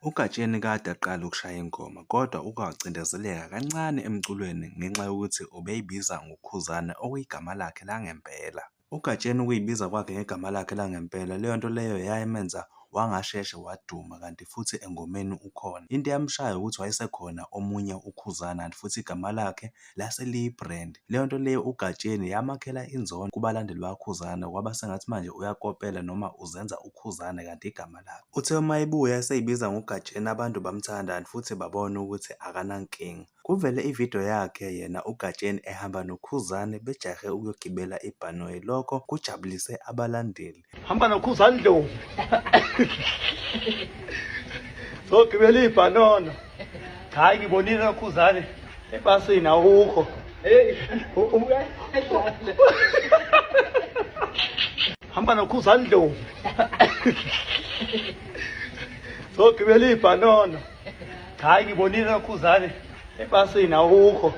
UGatsheni kade aqala ukushaya ingoma kodwa wacindezeleka kancane emculweni ngenxa yokuthi ubeyibiza ngoKhuzani okuyigama lakhe langempela. UGatsheni ukuyibiza kwakhe ngegama lakhe langempela leyo nto leyo yamenza wangasheshe waduma kanti futhi engomeni ukhona. Into eyamshaya ukuthi wayesekhona omunye uKhuzani kanti futhi igama lakhe lase liyi-brand. Leyo nto leyo uGatsheni yamakhela inzondo kubalandeli bakaKhuzani kwaba sengathi manje uyakopela noma uzenza uKhuzani kanti igama lakhe. Uthe uma ebuya eseyibiza ngoGatsheni abantu bamthanda kanti futhi babona ukuthi akanankinga. Kuvele ividiyo yakhe yena uGatsheni ehamba noKhuzani bejahe ukuyogibela ibhanoyi. Lokho kujabulise abalandeli. Hamba noKhuzani Ndlovu. Sogibela ibhanono. Hayi ngibonile noKhuzani ebhasini awukho. Hamba noKhuzani Ndlovu. Sogibela ibhanono. Hayi ngibonile noKhuzani ebhasini awukho.